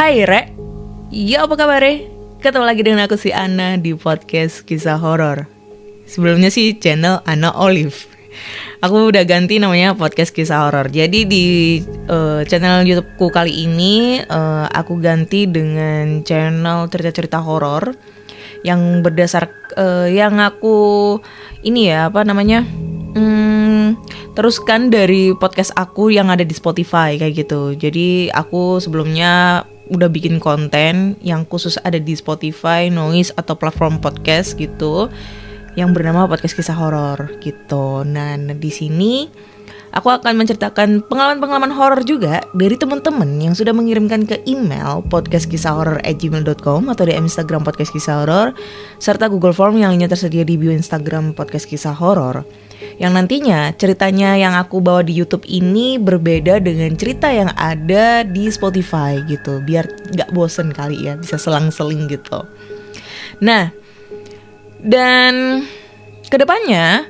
Hai Rek, ya apa kabar? Ketemu lagi dengan aku si Ana di podcast kisah horor. Sebelumnya sih channel Ana Olive. Aku udah ganti namanya podcast kisah horor. Jadi di channel YouTubeku kali ini aku ganti dengan channel cerita-cerita horor yang berdasar yang aku ini ya teruskan dari podcast aku yang ada di Spotify kayak gitu. Jadi aku sebelumnya udah bikin konten yang khusus ada di Spotify, Noise atau platform podcast gitu, yang bernama podcast kisah horor gitu. Nah, di sini aku akan menceritakan pengalaman-pengalaman horor juga dari teman-teman yang sudah mengirimkan ke email podcastkisahhoror@gmail.com atau di Instagram podcast kisah horor, serta Google Form yang lainnya tersedia di bio Instagram podcast kisah horor. Yang nantinya ceritanya yang aku bawa di YouTube ini berbeda dengan cerita yang ada di Spotify gitu, biar gak bosen kali ya, bisa selang-seling gitu. Nah, dan kedepannya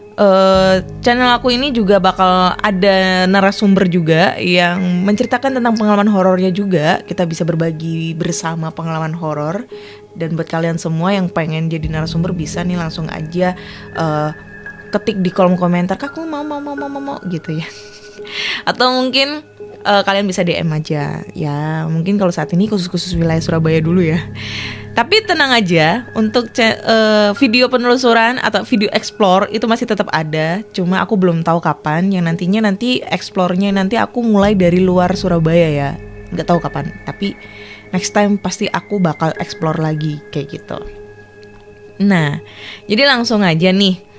channel aku ini juga bakal ada narasumber juga yang menceritakan tentang pengalaman horornya juga. Kita bisa berbagi bersama pengalaman horor. Dan buat kalian semua yang pengen jadi narasumber bisa nih langsung aja ketik di kolom komentar, "Kak, aku mau gitu ya." Atau mungkin kalian bisa DM aja. Ya, mungkin kalau saat ini khusus wilayah Surabaya dulu ya. Tapi tenang aja, untuk video penelusuran atau video explore itu masih tetap ada. Cuma aku belum tahu kapan. Yang nanti explore-nya nanti aku mulai dari luar Surabaya ya. Nggak tahu kapan. Tapi next time pasti aku bakal explore lagi kayak gitu. Nah, jadi langsung aja nih.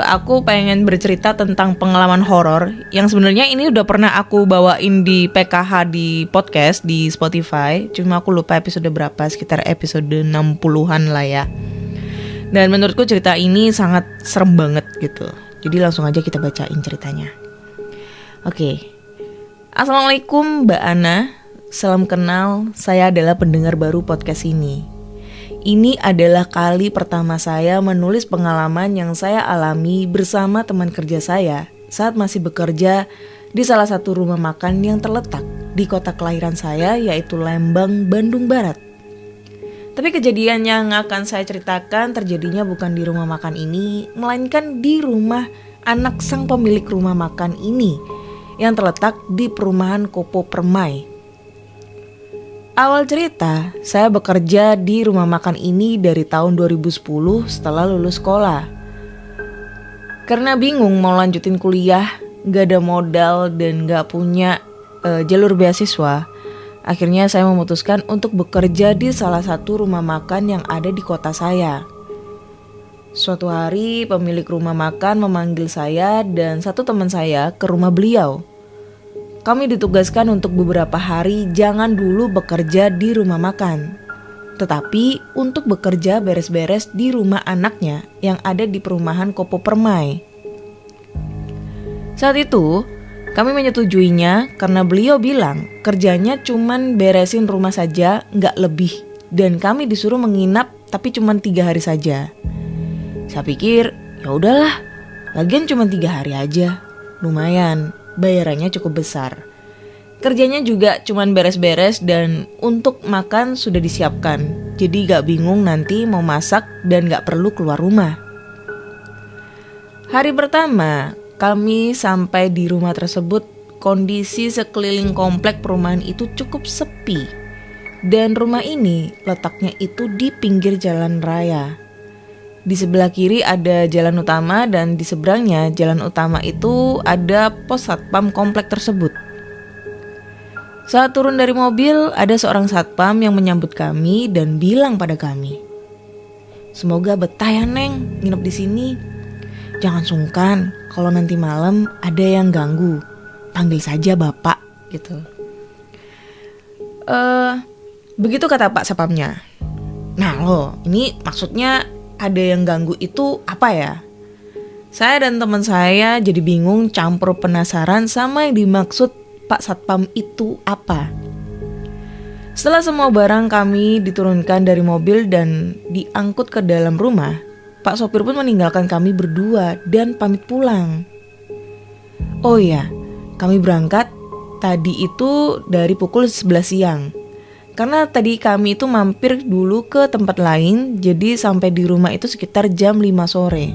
Aku pengen bercerita tentang pengalaman horor yang sebenarnya ini udah pernah aku bawain di PKH di podcast di Spotify. Cuma aku lupa episode berapa, sekitar episode 60-an lah ya. Dan menurutku cerita ini sangat serem banget gitu. Jadi langsung aja kita bacain ceritanya. Oke. Assalamualaikum Mbak Ana. Salam kenal, saya adalah pendengar baru podcast ini. Ini adalah kali pertama saya menulis pengalaman yang saya alami bersama teman kerja saya saat masih bekerja di salah satu rumah makan yang terletak di kota kelahiran saya, yaitu Lembang, Bandung Barat. Tapi kejadian yang akan saya ceritakan terjadinya bukan di rumah makan ini, melainkan di rumah anak sang pemilik rumah makan ini yang terletak di perumahan Kopo Permai. Awal cerita, saya bekerja di rumah makan ini dari tahun 2010 setelah lulus sekolah. Karena bingung mau lanjutin kuliah, gak ada modal dan gak punya jalur beasiswa, akhirnya saya memutuskan untuk bekerja di salah satu rumah makan yang ada di kota saya. Suatu hari pemilik rumah makan memanggil saya dan satu teman saya ke rumah beliau. Kami ditugaskan untuk beberapa hari jangan dulu bekerja di rumah makan, tetapi untuk bekerja beres-beres di rumah anaknya yang ada di perumahan Kopo Permai. Saat itu, kami menyetujuinya karena beliau bilang kerjanya cuman beresin rumah saja, nggak lebih, dan kami disuruh menginap tapi cuman 3 hari saja. Saya pikir, ya udahlah, lagian cuman 3 hari aja, lumayan. Bayarannya cukup besar. Kerjanya juga cuman beres-beres dan untuk makan sudah disiapkan. Jadi gak bingung nanti mau masak dan gak perlu keluar rumah. Hari pertama kami sampai di rumah tersebut, kondisi sekeliling komplek perumahan itu cukup sepi. Dan rumah ini letaknya itu di pinggir jalan raya. Di sebelah kiri ada jalan utama dan di seberangnya jalan utama itu ada pos satpam komplek tersebut. Saat turun dari mobil, ada seorang satpam yang menyambut kami dan bilang pada kami, "Semoga betah ya Neng nginep di sini. Jangan sungkan kalau nanti malam ada yang ganggu. Panggil saja Bapak," gitu. Begitu kata Pak Satpamnya. Nah loh, ini maksudnya ada yang ganggu itu apa ya? Saya dan teman saya jadi bingung campur penasaran sama yang dimaksud Pak Satpam itu apa. Setelah semua barang kami diturunkan dari mobil dan diangkut ke dalam rumah, Pak sopir pun meninggalkan kami berdua dan pamit pulang. Oh iya, kami berangkat tadi itu dari pukul 11 siang. Karena tadi kami itu mampir dulu ke tempat lain, jadi sampai di rumah itu sekitar jam 5 sore.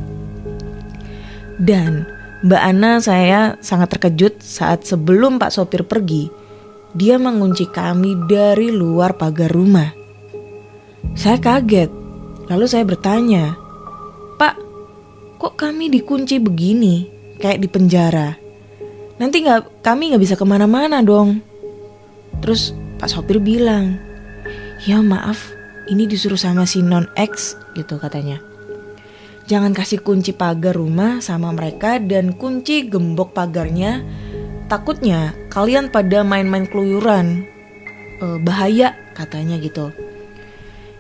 Dan Mbak Ana, saya sangat terkejut saat sebelum Pak sopir pergi, dia mengunci kami dari luar pagar rumah. Saya kaget, lalu saya bertanya, "Pak, kok kami dikunci begini, kayak di penjara? Nanti kami nggak bisa kemana-mana dong." Terus Pak sopir bilang, "Ya maaf, ini disuruh sama si non X," gitu katanya. "Jangan kasih kunci pagar rumah sama mereka dan kunci gembok pagarnya. Takutnya kalian pada main-main keluyuran. Bahaya," katanya gitu.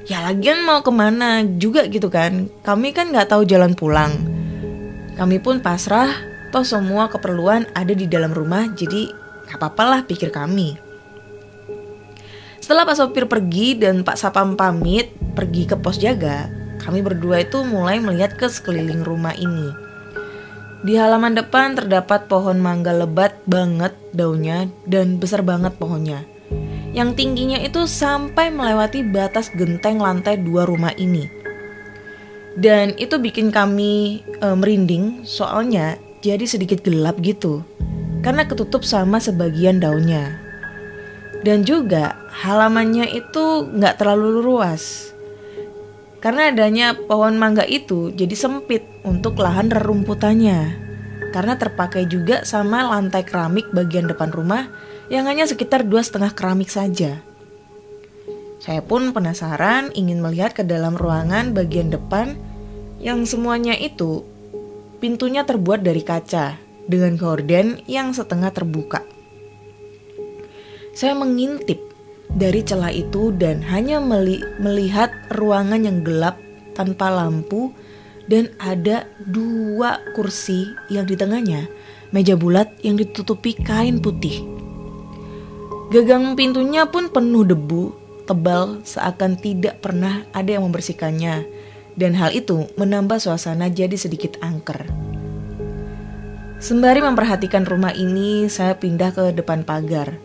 Ya lagian mau kemana juga gitu kan. Kami kan gak tahu jalan pulang. Kami pun pasrah, toh semua keperluan ada di dalam rumah, jadi gak apa-apa lah pikir kami. Setelah Pak sopir pergi dan Pak Sapam pamit pergi ke pos jaga, kami berdua itu mulai melihat ke sekeliling rumah ini. Di halaman depan terdapat pohon mangga lebat banget daunnya dan besar banget pohonnya. Yang tingginya itu sampai melewati batas genteng lantai 2 rumah ini. Dan itu bikin kami merinding, soalnya jadi sedikit gelap gitu, karena ketutup sama sebagian daunnya. Dan juga halamannya itu gak terlalu luas. Karena adanya pohon mangga itu jadi sempit untuk lahan rerumputannya. Karena terpakai juga sama lantai keramik bagian depan rumah yang hanya sekitar 2,5 keramik saja. Saya pun penasaran ingin melihat ke dalam ruangan bagian depan yang semuanya itu pintunya terbuat dari kaca dengan gorden yang setengah terbuka. Saya mengintip dari celah itu dan hanya melihat ruangan yang gelap tanpa lampu dan ada 2 kursi yang di tengahnya meja bulat yang ditutupi kain putih. Gagang pintunya pun penuh debu tebal seakan tidak pernah ada yang membersihkannya, dan hal itu menambah suasana jadi sedikit angker. Sembari memperhatikan rumah ini, saya pindah ke depan pagar.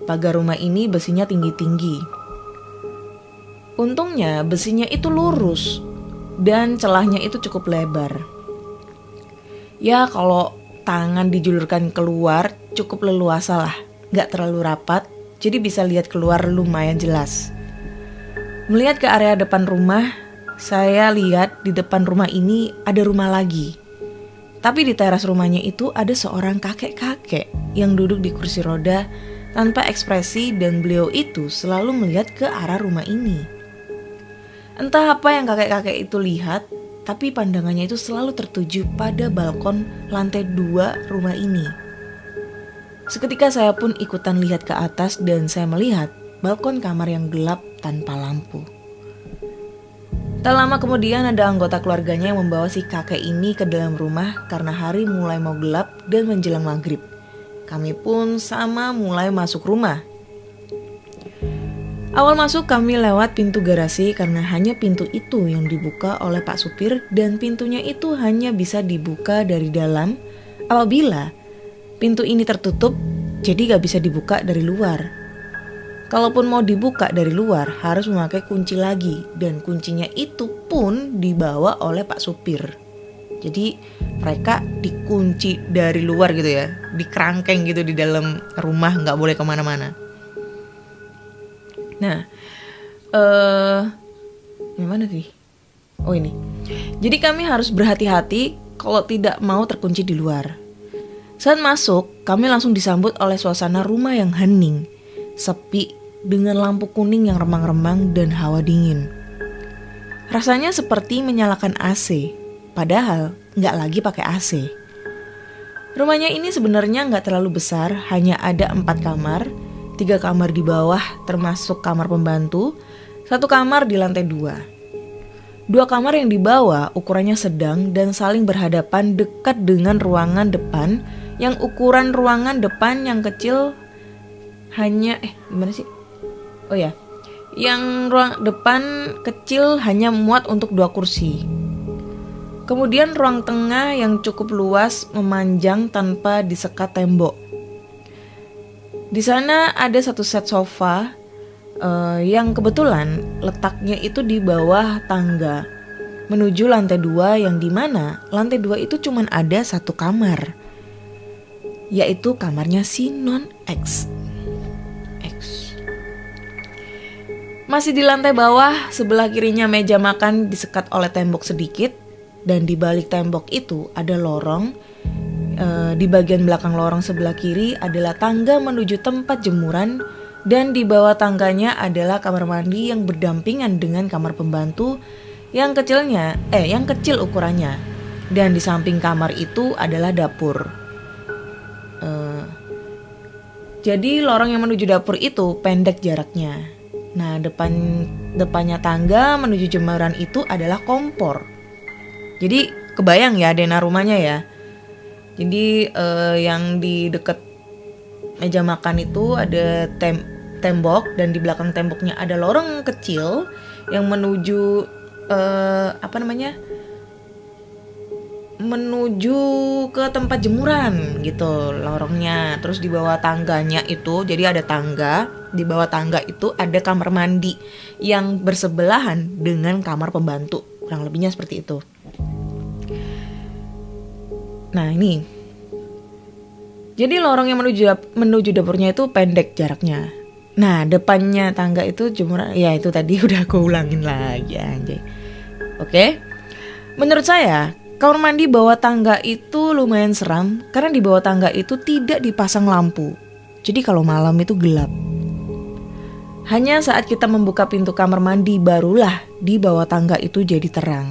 Pagar rumah ini besinya tinggi-tinggi. Untungnya besinya itu lurus dan celahnya itu cukup lebar. Ya kalau tangan dijulurkan keluar cukup leluasa lah, gak terlalu rapat, jadi bisa lihat keluar lumayan jelas. Melihat ke area depan rumah, saya lihat di depan rumah ini ada rumah lagi. Tapi di teras rumahnya itu ada seorang kakek-kakek yang duduk di kursi roda tanpa ekspresi, dan beliau itu selalu melihat ke arah rumah ini. Entah apa yang kakek-kakek itu lihat, tapi pandangannya itu selalu tertuju pada balkon lantai 2 rumah ini. Seketika saya pun ikutan lihat ke atas dan saya melihat balkon kamar yang gelap tanpa lampu. Tak lama kemudian ada anggota keluarganya yang membawa si kakek ini ke dalam rumah karena hari mulai mau gelap dan menjelang maghrib. Kami pun sama mulai masuk rumah. Awal masuk kami lewat pintu garasi karena hanya pintu itu yang dibuka oleh Pak Supir dan pintunya itu hanya bisa dibuka dari dalam apabila pintu ini tertutup, jadi gak bisa dibuka dari luar. Kalaupun mau dibuka dari luar harus memakai kunci lagi dan kuncinya itu pun dibawa oleh Pak Supir. Jadi mereka dikunci dari luar gitu ya, dikerangkeng gitu di dalam rumah, gak boleh kemana-mana. Nah, gimana sih? Oh ini. Jadi kami harus berhati-hati kalau tidak mau terkunci di luar. Saat masuk, kami langsung disambut oleh suasana rumah yang hening, sepi dengan lampu kuning yang remang-remang dan hawa dingin. Rasanya seperti menyalakan AC. Padahal nggak lagi pakai AC. Rumahnya ini sebenarnya nggak terlalu besar, hanya ada 4 kamar, 3 kamar di bawah termasuk kamar pembantu, 1 kamar di lantai 2. 2 kamar yang di bawah ukurannya sedang dan saling berhadapan dekat dengan ruangan depan, yang ukuran ruangan depan yang kecil hanya gimana sih? Oh ya, yang ruang depan kecil hanya muat untuk 2 kursi. Kemudian ruang tengah yang cukup luas memanjang tanpa disekat tembok. Di sana ada 1 set sofa, yang kebetulan letaknya itu di bawah tangga menuju lantai 2, yang dimana lantai 2 itu cuman ada satu kamar, yaitu kamarnya si non X. Masih di lantai bawah, sebelah kirinya meja makan disekat oleh tembok sedikit, dan di balik tembok itu ada lorong. Di bagian belakang lorong sebelah kiri adalah tangga menuju tempat jemuran, dan di bawah tangganya adalah kamar mandi yang berdampingan dengan kamar pembantu yang kecil ukurannya. Dan di samping kamar itu adalah dapur. Jadi lorong yang menuju dapur itu pendek jaraknya. Nah, depannya tangga menuju jemuran itu adalah kompor. Jadi kebayang ya Dena rumahnya ya. Jadi yang di dekat meja makan itu ada tembok, dan di belakang temboknya ada lorong kecil yang menuju menuju ke tempat jemuran gitu lorongnya. Terus di bawah tangganya itu, jadi ada tangga, di bawah tangga itu ada kamar mandi yang bersebelahan dengan kamar pembantu, kurang lebihnya seperti itu. Nah ini, jadi lorong yang menuju dapurnya itu pendek jaraknya. Nah depannya tangga itu jemuran, ya itu tadi udah aku ulangin lagi anjay. Oke, menurut saya kamar mandi bawah tangga itu lumayan seram karena di bawah tangga itu tidak dipasang lampu. Jadi kalau malam itu gelap. Hanya saat kita membuka pintu kamar mandi barulah di bawah tangga itu jadi terang.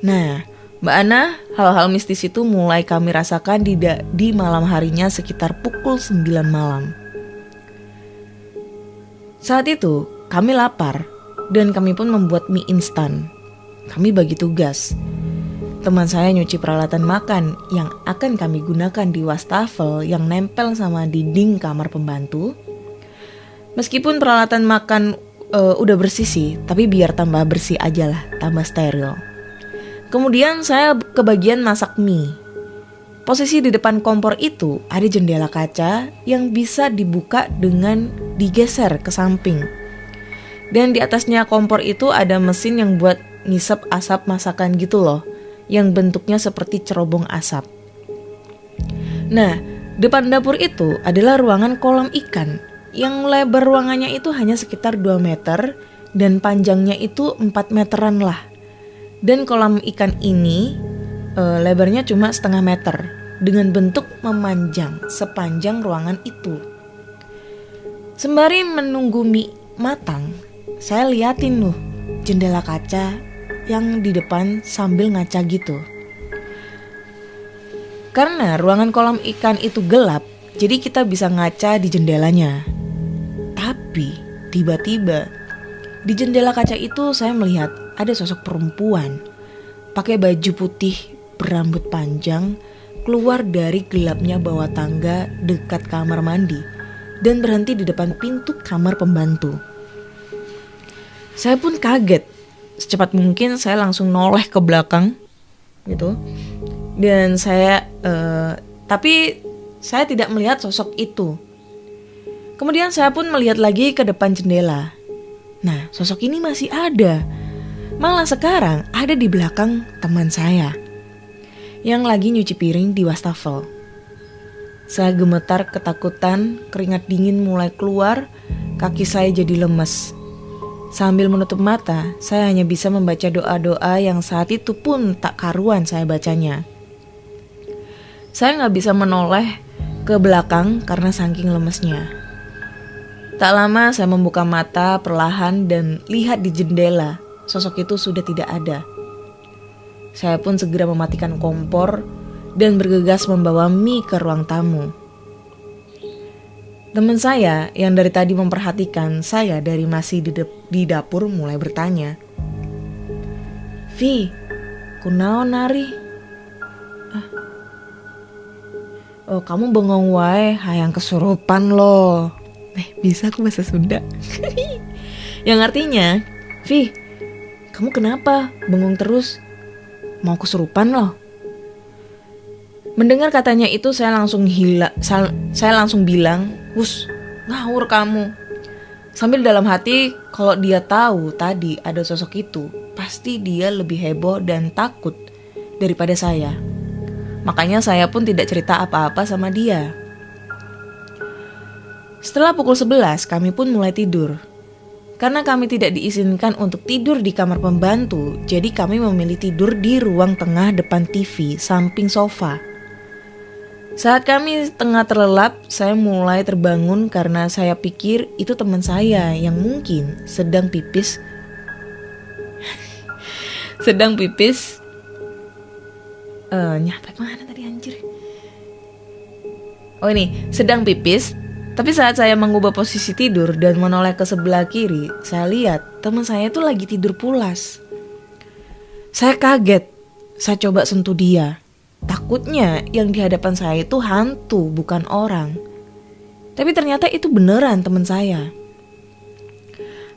Nah, Mbak Ana, hal-hal mistis itu mulai kami rasakan di malam harinya sekitar pukul 9 malam. Saat itu kami lapar dan kami pun membuat mie instan. Kami bagi tugas. Teman saya nyuci peralatan makan yang akan kami gunakan di wastafel yang nempel sama dinding kamar pembantu. Meskipun peralatan makan udah bersih sih, tapi biar tambah bersih aja lah, tambah steril. Kemudian saya kebagian masak mie. Posisi di depan kompor itu ada jendela kaca yang bisa dibuka dengan digeser ke samping. Dan di atasnya kompor itu ada mesin yang buat ngisep asap masakan gitu loh, yang bentuknya seperti cerobong asap. Nah, depan dapur itu adalah ruangan kolam ikan, yang lebar ruangannya itu hanya sekitar 2 meter dan panjangnya itu 4 meteran lah. Dan kolam ikan ini lebarnya cuma 0,5 meter dengan bentuk memanjang sepanjang ruangan itu. Sembari menunggu mie matang, saya liatin loh jendela kaca yang di depan sambil ngaca gitu. Karena ruangan kolam ikan itu gelap, jadi kita bisa ngaca di jendelanya. Tapi tiba-tiba di jendela kaca itu saya melihat ada sosok perempuan pakai baju putih berambut panjang keluar dari gelapnya bawah tangga dekat kamar mandi dan berhenti di depan pintu kamar pembantu. Saya pun kaget. Secepat mungkin saya langsung noleh ke belakang gitu. Dan tapi saya tidak melihat sosok itu. Kemudian saya pun melihat lagi ke depan jendela. Nah, sosok ini masih ada. Malah sekarang ada di belakang teman saya yang lagi nyuci piring di wastafel. Saya gemetar ketakutan, keringat dingin mulai keluar, kaki saya jadi lemes. Sambil menutup mata, saya hanya bisa membaca doa-doa yang saat itu pun tak karuan saya bacanya. Saya gak bisa menoleh ke belakang karena saking lemesnya. Tak lama saya membuka mata perlahan dan lihat di jendela. Sosok itu sudah tidak ada. Saya pun segera mematikan kompor dan bergegas membawa mie ke ruang tamu. Teman saya yang dari tadi memperhatikan saya dari masih di dapur mulai bertanya, "Vi, kunaon nari?" "Oh, kamu bengong wae, hayang kesurupan loh." Bisa aku bahasa Sunda. Yang artinya, "Vi, kamu kenapa bengong terus? Mau kesurupan loh." Mendengar katanya itu saya langsung bilang, "Wus, ngawur kamu." Sambil dalam hati, kalau dia tahu tadi ada sosok itu, pasti dia lebih heboh dan takut daripada saya. Makanya saya pun tidak cerita apa-apa sama dia. Setelah pukul 11, kami pun mulai tidur. Karena kami tidak diizinkan untuk tidur di kamar pembantu, jadi kami memilih tidur di ruang tengah depan TV, samping sofa. Saat kami tengah terlelap, saya mulai terbangun karena saya pikir itu teman saya yang mungkin sedang pipis. Nyampe mana tadi anjir? Oh ini, sedang pipis. Tapi saat saya mengubah posisi tidur dan menoleh ke sebelah kiri, saya lihat teman saya itu lagi tidur pulas. Saya kaget, saya coba sentuh dia. Takutnya yang di hadapan saya itu hantu, bukan orang. Tapi ternyata itu beneran teman saya.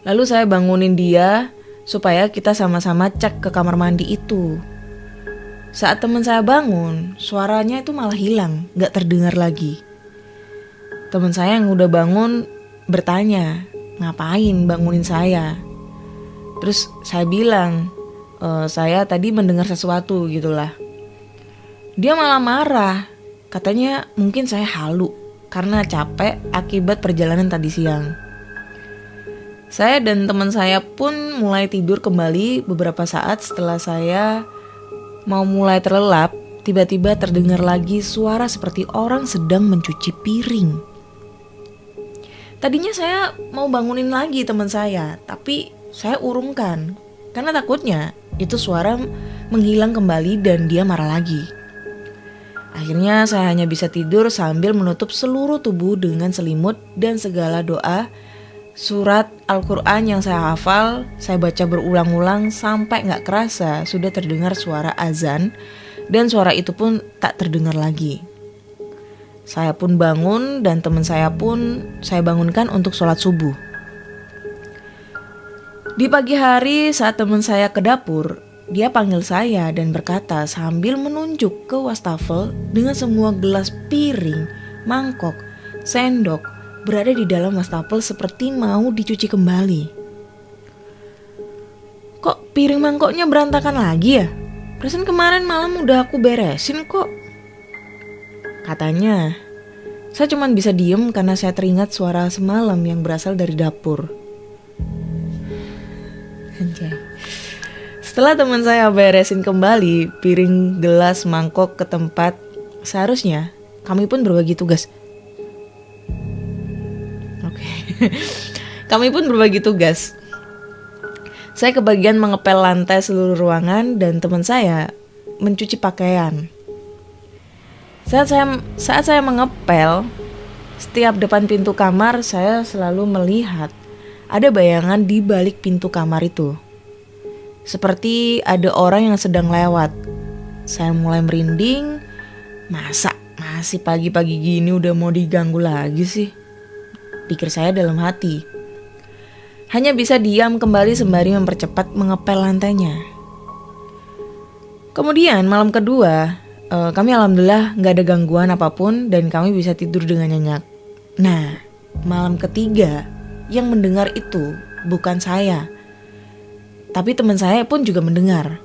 Lalu saya bangunin dia supaya kita sama-sama cek ke kamar mandi itu. Saat teman saya bangun, suaranya itu malah hilang, gak terdengar lagi. Teman saya yang udah bangun bertanya, ngapain bangunin saya? Terus saya bilang, saya tadi mendengar sesuatu gitulah. Dia malah marah, katanya mungkin saya halu karena capek akibat perjalanan tadi siang. Saya dan teman saya pun mulai tidur kembali beberapa saat setelah saya mau mulai terlelap. Tiba-tiba terdengar lagi suara seperti orang sedang mencuci piring. Tadinya saya mau bangunin lagi teman saya, tapi saya urungkan karena takutnya itu suara menghilang kembali dan dia marah lagi. Akhirnya saya hanya bisa tidur sambil menutup seluruh tubuh dengan selimut dan segala doa surat Al-Quran yang saya hafal. Saya baca berulang-ulang sampai gak kerasa sudah terdengar suara azan dan suara itu pun tak terdengar lagi. Saya pun bangun dan teman saya pun saya bangunkan untuk sholat subuh. Di pagi hari saat teman saya ke dapur, dia panggil saya dan berkata sambil menunjuk ke wastafel dengan semua gelas, piring, mangkok, sendok berada di dalam wastafel seperti mau dicuci kembali. Kok piring mangkoknya berantakan lagi ya? Perasaan kemarin malam udah aku beresin kok. Katanya, saya cuma bisa diem karena saya teringat suara semalam yang berasal dari dapur. Anjay. Setelah teman saya beresin kembali piring, gelas, mangkok ke tempat seharusnya, kami pun berbagi tugas. Kami pun berbagi tugas. Saya kebagian mengepel lantai seluruh ruangan dan teman saya mencuci pakaian. Saat saya mengepel, setiap depan pintu kamar saya selalu melihat ada bayangan di balik pintu kamar itu. Seperti ada orang yang sedang lewat. Saya mulai merinding. Masa masih pagi-pagi gini udah mau diganggu lagi sih? Pikir saya dalam hati. Hanya bisa diam kembali sembari mempercepat mengepel lantainya. Kemudian malam kedua, kami alhamdulillah gak ada gangguan apapun dan kami bisa tidur dengan nyenyak. Nah, malam ketiga yang mendengar itu bukan saya, tapi teman saya pun juga mendengar.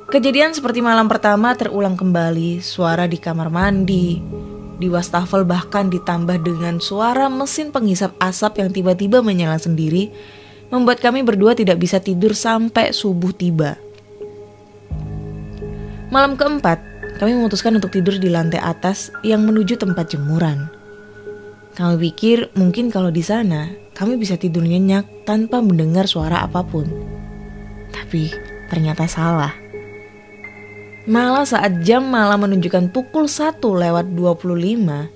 Kejadian seperti malam pertama terulang kembali, suara di kamar mandi, di wastafel bahkan ditambah dengan suara mesin penghisap asap yang tiba-tiba menyala sendiri, membuat kami berdua tidak bisa tidur sampai subuh tiba. Malam keempat, kami memutuskan untuk tidur di lantai atas yang menuju tempat jemuran. Kami pikir mungkin kalau di sana kami bisa tidur nyenyak tanpa mendengar suara apapun. Tapi ternyata salah. Malah saat jam malah menunjukkan pukul 1:25,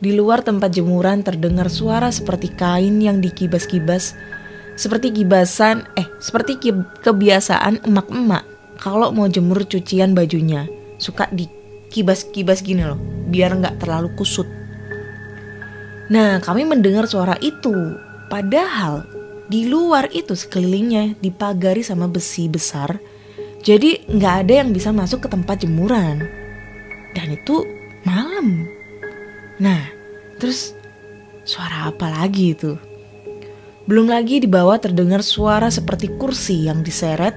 di luar tempat jemuran terdengar suara seperti kain yang dikibas-kibas, seperti kebiasaan emak-emak kalau mau jemur cucian bajunya, suka dikibas-kibas gini loh, biar nggak terlalu kusut. Nah, kami mendengar suara itu, padahal di luar itu sekelilingnya dipagari sama besi besar. Jadi gak ada yang bisa masuk ke tempat jemuran. Dan itu malam. Nah, terus suara apa lagi itu? Belum lagi di bawah terdengar suara seperti kursi yang diseret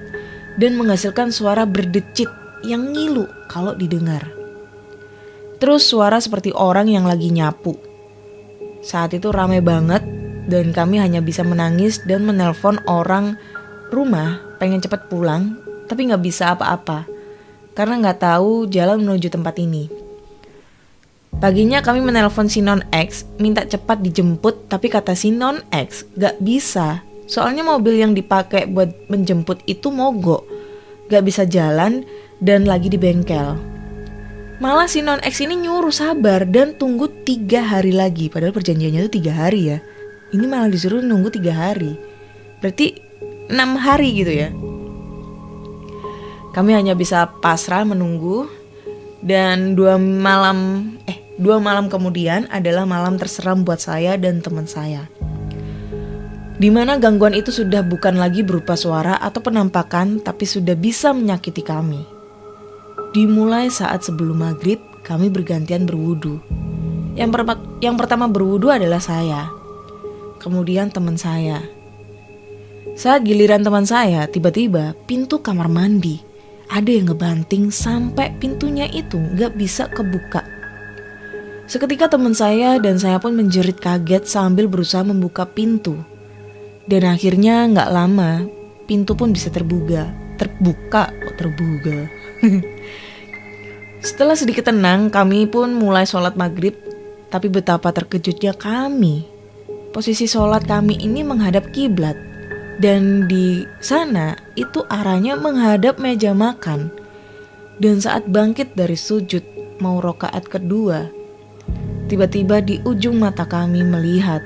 dan menghasilkan suara berdecit yang ngilu kalau didengar. Terus suara seperti orang yang lagi nyapu. Saat itu ramai banget dan kami hanya bisa menangis dan menelpon orang rumah pengen cepat pulang, tapi gak bisa apa-apa karena gak tahu jalan menuju tempat ini. Paginya kami menelpon si Non X minta cepat dijemput, tapi kata si Non X gak bisa. Soalnya mobil yang dipakai buat menjemput itu mogok, gak bisa jalan dan lagi di bengkel. Malah si Non X ini nyuruh sabar dan tunggu 3 hari lagi. Padahal perjanjiannya itu 3 hari ya. Ini malah disuruh nunggu 3 hari. Berarti 6 hari gitu ya. Kami hanya bisa pasrah menunggu. Dan 2 malam kemudian adalah malam terseram buat saya dan teman saya, di mana gangguan itu sudah bukan lagi berupa suara atau penampakan, tapi sudah bisa menyakiti kami. Dimulai saat sebelum maghrib, kami bergantian berwudu. Yang pertama berwudu adalah saya, kemudian teman saya. Saat giliran teman saya, tiba-tiba pintu kamar mandi ada yang ngebanting sampai pintunya itu gak bisa kebuka. Seketika teman saya dan saya pun menjerit kaget sambil berusaha membuka pintu. Dan akhirnya gak lama pintu pun bisa terbuka. Setelah sedikit tenang, kami pun mulai sholat maghrib. Tapi betapa terkejutnya kami. Posisi sholat kami ini menghadap kiblat. Dan di sana itu arahnya menghadap meja makan. Dan saat bangkit dari sujud mau rokaat kedua, tiba-tiba di ujung mata kami melihat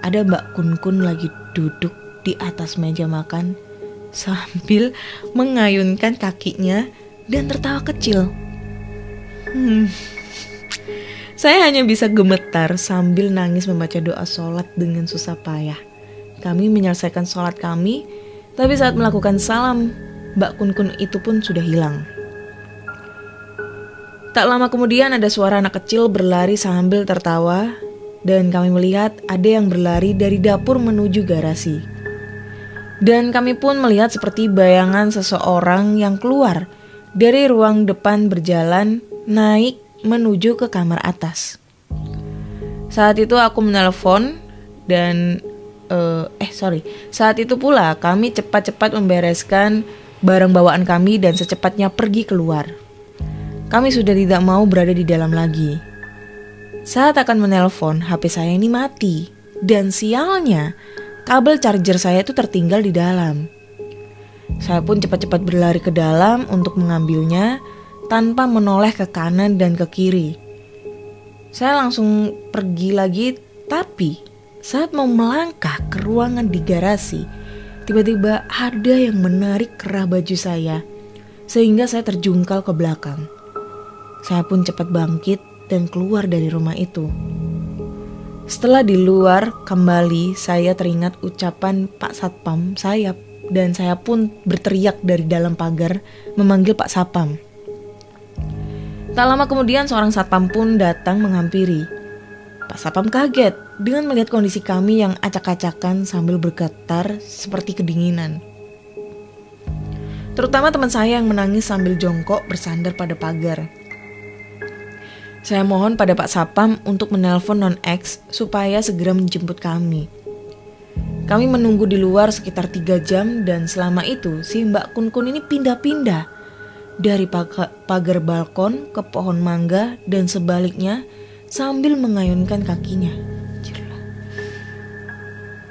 ada Mbak Kun lagi duduk di atas meja makan sambil mengayunkan kakinya dan tertawa kecil. Saya hanya bisa gemetar sambil nangis membaca doa sholat dengan susah payah. Kami menyelesaikan sholat kami, tapi saat melakukan salam, Mbak Kun itu pun sudah hilang. Tak lama kemudian ada suara anak kecil berlari sambil tertawa, dan kami melihat ada yang berlari dari dapur menuju garasi. Dan kami pun melihat seperti bayangan seseorang yang keluar dari ruang depan berjalan naik menuju ke kamar atas. Saat itu aku menelpon dan saat itu pula kami cepat-cepat membereskan barang bawaan kami dan secepatnya pergi keluar. Kami sudah tidak mau berada di dalam lagi. Saat akan menelpon, HP saya ini mati. Dan sialnya, kabel charger saya itu tertinggal di dalam. Saya pun cepat-cepat berlari ke dalam untuk mengambilnya tanpa menoleh ke kanan dan ke kiri. Saya langsung pergi lagi, tapi saat mau melangkah ke ruangan di garasi, tiba-tiba ada yang menarik kerah baju saya, sehingga saya terjungkal ke belakang. Saya pun cepat bangkit dan keluar dari rumah itu. Setelah di luar kembali, saya teringat ucapan Pak Satpam saya dan saya pun berteriak dari dalam pagar memanggil Pak Sapam. Tak lama kemudian seorang satpam pun datang menghampiri. Pak Sapam kaget dengan melihat kondisi kami yang acak-acakan sambil bergetar seperti kedinginan. Terutama teman saya yang menangis sambil jongkok bersandar pada pagar. Saya mohon pada Pak Sapam untuk menelpon Non X supaya segera menjemput kami. Kami menunggu di luar sekitar 3 jam dan selama itu si Mbak Kun ini pindah-pindah dari pagar balkon ke pohon mangga dan sebaliknya sambil mengayunkan kakinya.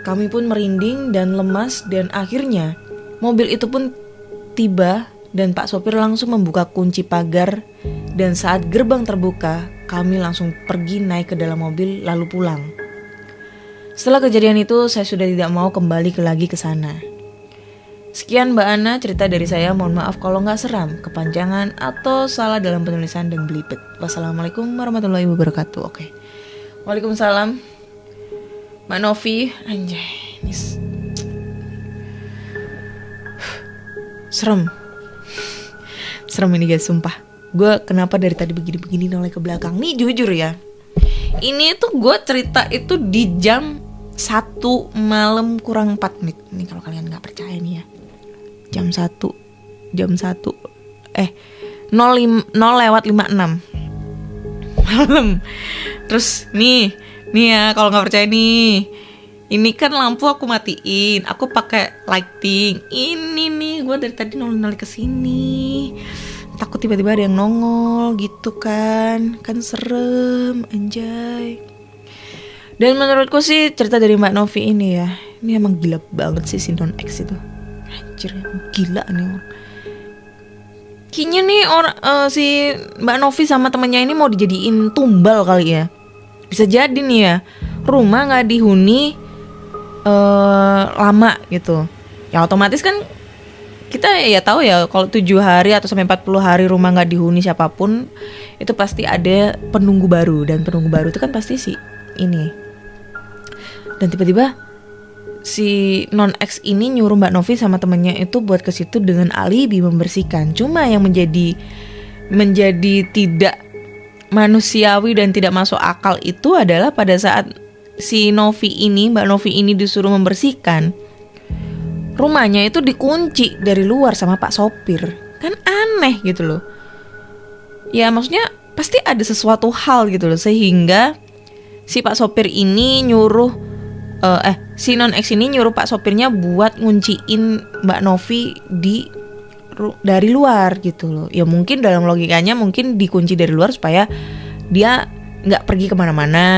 Kami pun merinding dan lemas dan akhirnya mobil itu pun tiba dan Pak sopir langsung membuka kunci pagar dan saat gerbang terbuka kami langsung pergi naik ke dalam mobil lalu pulang. Setelah kejadian itu saya sudah tidak mau kembali lagi ke sana. Sekian Mbak Ana cerita dari saya, mohon maaf kalau nggak seram, kepanjangan atau salah dalam penulisan dan belibet. Wassalamualaikum warahmatullahi wabarakatuh. Oke. Waalaikumsalam. Mbak Novi, anjay, ini serem ini guys, sumpah. Gue kenapa dari tadi begini-begini noleh ke belakang. Nih jujur ya, ini tuh gue cerita itu di jam 1 malam kurang 4 menit. Ini kalau kalian gak percaya nih ya, jam 1 0:56 malam. Terus nih ya, kalau nggak percaya nih, ini kan lampu aku matiin, aku pakai lighting. Ini nih, gue dari tadi nolih ke sini, takut tiba-tiba ada yang nongol gitu kan serem anjay. Dan menurutku sih cerita dari Mbak Novi ini ya, ini emang gila banget sih si Non X itu. Anjir, gila nih orang. Kayaknya nih si Mbak Novi sama temennya ini mau dijadiin tumbal kali ya. Bisa jadi nih ya, rumah gak dihuni lama gitu. Ya otomatis kan kita ya tahu ya, kalau 7 hari atau sampai 40 hari rumah gak dihuni siapapun, itu pasti ada penunggu baru. Dan penunggu baru itu kan pasti si ini. Dan tiba-tiba si Non X ini nyuruh Mbak Novi sama temennya itu buat ke situ dengan alibi membersihkan. Cuma yang menjadi tidak manusiawi dan tidak masuk akal itu adalah pada saat si Mbak Novi ini disuruh membersihkan, rumahnya itu dikunci dari luar sama Pak Sopir. Kan aneh gitu loh. Ya maksudnya pasti ada sesuatu hal gitu loh, sehingga si Pak Sopir ini nyuruh si Non X ini nyuruh Pak Sopirnya buat ngunciin Mbak Novi dari luar gitu loh. Ya mungkin dalam logikanya mungkin dikunci dari luar supaya dia nggak pergi kemana-mana,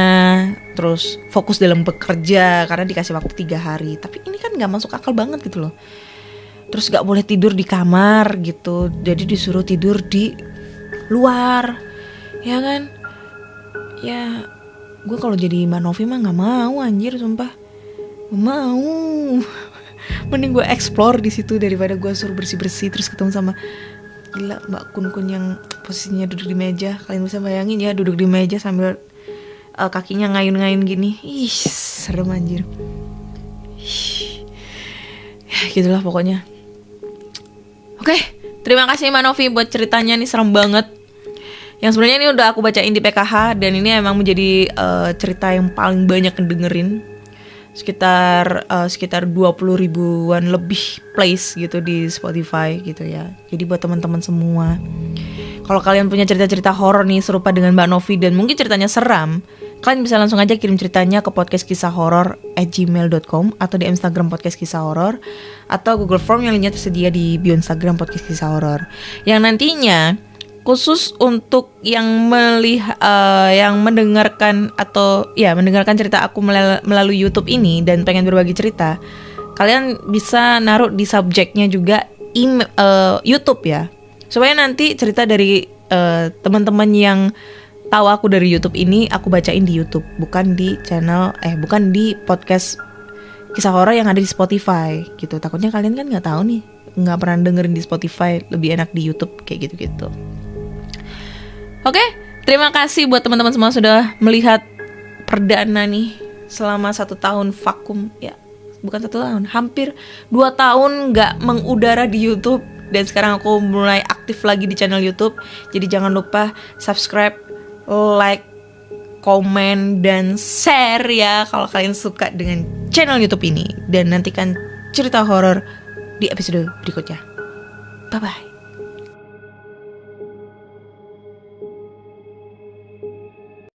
terus fokus dalam bekerja karena dikasih waktu 3 hari. Tapi ini kan nggak masuk akal banget gitu loh. Terus nggak boleh tidur di kamar gitu, jadi disuruh tidur di luar, ya kan? Ya gue kalau jadi Mbak Novi mah nggak mau anjir, sumpah nggak mau. Mending gue explore di situ daripada gue suruh bersih terus ketemu sama gila Mbak Kun yang posisinya duduk di meja. Kalian bisa bayangin ya, duduk di meja sambil kakinya ngayun-ngayun gini. Ih, serem anjir. Ya gitulah pokoknya. Oke, terima kasih Mbak Novi buat ceritanya nih, serem banget. Yang sebenarnya ini udah aku bacain di PKH, dan ini emang menjadi cerita yang paling banyak dengerin. Sekitar 20 ribuan lebih plays gitu di Spotify gitu ya. Jadi buat teman-teman semua, kalau kalian punya cerita-cerita horor nih serupa dengan Mbak Novi dan mungkin ceritanya seram, kalian bisa langsung aja kirim ceritanya ke podcastkisahhoror@gmail.com atau di Instagram Podcast Kisah Horor, atau Google Form yang linknya tersedia di bio Instagram Podcast Kisah Horor. Yang nantinya khusus untuk yang mendengarkan cerita aku melalui YouTube ini dan pengen berbagi cerita, kalian bisa naruh di subjeknya juga YouTube ya, supaya nanti cerita dari teman-teman yang tahu aku dari YouTube ini aku bacain di YouTube, bukan di podcast Kisah Horor yang ada di Spotify gitu. Takutnya kalian kan nggak tahu nih, nggak pernah dengerin di Spotify, lebih enak di YouTube kayak gitu-gitu. Oke, terima kasih buat teman-teman semua sudah melihat perdana nih selama 1 tahun vakum. Ya, bukan 1 tahun, hampir 2 tahun gak mengudara di YouTube. Dan sekarang aku mulai aktif lagi di channel YouTube. Jadi jangan lupa subscribe, like, komen, dan share ya kalau kalian suka dengan channel YouTube ini. Dan nantikan cerita horor di episode berikutnya. Bye-bye.